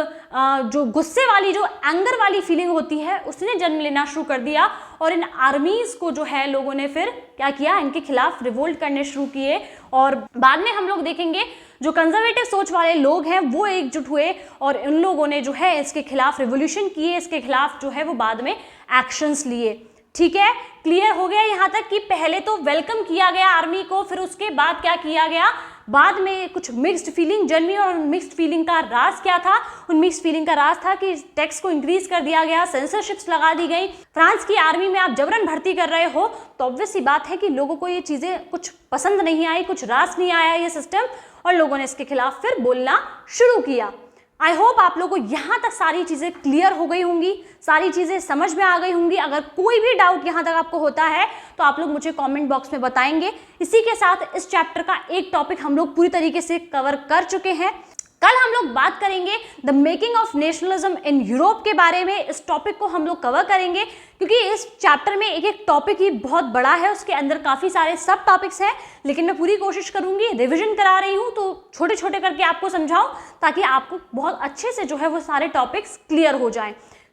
जो गुस्से वाली, जो एंगर वाली फीलिंग होती है, उसने जन्म लेना शुरू कर दिया। और इन आर्मीज को जो है लोगों ने फिर क्या किया, इनके खिलाफ रिवोल्ट करने शुरू किए। और बाद में हम लोग देखेंगे जो कंजर्वेटिव सोच वाले लोग हैं वो एकजुट हुए, और इन लोगों ने जो है इसके खिलाफ रिवोल्यूशन किए, इसके खिलाफ जो है वो बाद में एक्शंस लिए। ठीक है, क्लियर हो गया यहाँ तक कि पहले तो वेलकम किया गया आर्मी को, फिर उसके बाद क्या किया गया, बाद में कुछ मिक्स्ड फीलिंग जन्मी। और मिक्स्ड फीलिंग का राज क्या था, उन मिक्स्ड फीलिंग का राज था कि टैक्स को इंक्रीज कर दिया गया, सेंसरशिप्स लगा दी गई। फ्रांस की आर्मी में आप जबरन भर्ती कर रहे हो, तो ऑब्वियस सी बात है कि लोगों को ये चीजें कुछ पसंद नहीं आई, कुछ रास नहीं आया ये सिस्टम, और लोगों ने इसके खिलाफ फिर बोलना शुरू किया। आई होप आप लोगों को यहाँ तक सारी चीज़ें क्लियर हो गई होंगी, सारी चीज़ें समझ में आ गई होंगी। अगर कोई भी डाउट यहाँ तक आपको होता है तो आप लोग मुझे कमेंट बॉक्स में बताएंगे। इसी के साथ इस चैप्टर का एक टॉपिक हम लोग पूरी तरीके से कवर कर चुके हैं। कल हम लोग बात करेंगे the making of nationalism in Europe के बारे में। इस टॉपिक को हम लोग कवर करेंगे क्योंकि इस चैप्टर में एक एक टॉपिक ही बहुत बड़ा है, उसके अंदर काफ़ी सारे सब टॉपिक्स हैं, लेकिन मैं पूरी कोशिश करूंगी, रिवीजन करा रही हूं तो छोटे छोटे करके आपको समझाऊं, ताकि आपको बहुत अच्छे से जो है वो सारे टॉपिक्स क्लियर हो जाएं।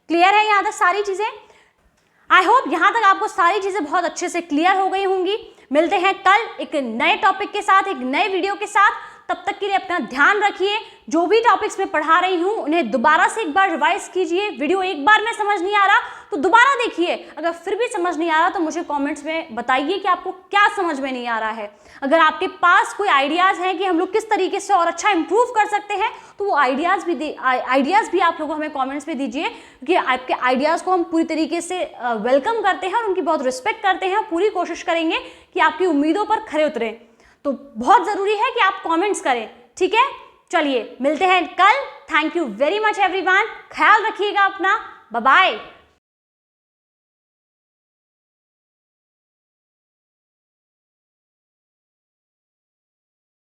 क्लियर है यहाँ तक सारी चीज़ें? आई होप यहाँ तक आपको सारी चीज़ें बहुत अच्छे से क्लियर हो गई होंगी। मिलते हैं कल एक नए टॉपिक के साथ, एक नए वीडियो के साथ। तब तक के लिए अपना ध्यान रखिए। जो भी टॉपिक्स मैं पढ़ा रही हूँ उन्हें दोबारा से एक बार रिवाइज कीजिए। वीडियो एक बार में समझ नहीं आ रहा तो दोबारा देखिए। अगर फिर भी समझ नहीं आ रहा तो मुझे कमेंट्स में बताइए कि आपको क्या समझ में नहीं आ रहा है। अगर आपके पास कोई आइडियाज़ हैं कि हम लोग किस तरीके से और अच्छा इंप्रूव कर सकते हैं तो वो आइडियाज़ भी आप लोग हमें कॉमेंट्स में दीजिए, क्योंकि आपके आइडियाज़ को हम पूरी तरीके से वेलकम करते हैं और उनकी बहुत रिस्पेक्ट करते हैं। पूरी कोशिश करेंगे कि आपकी उम्मीदों पर खरे उतरें। तो बहुत ज़रूरी है कि आप कमेंट्स करें, ठीक है। चलिए मिलते हैं कल। Thank you very much everyone. ख्याल रखिएगा अपना। Bye bye.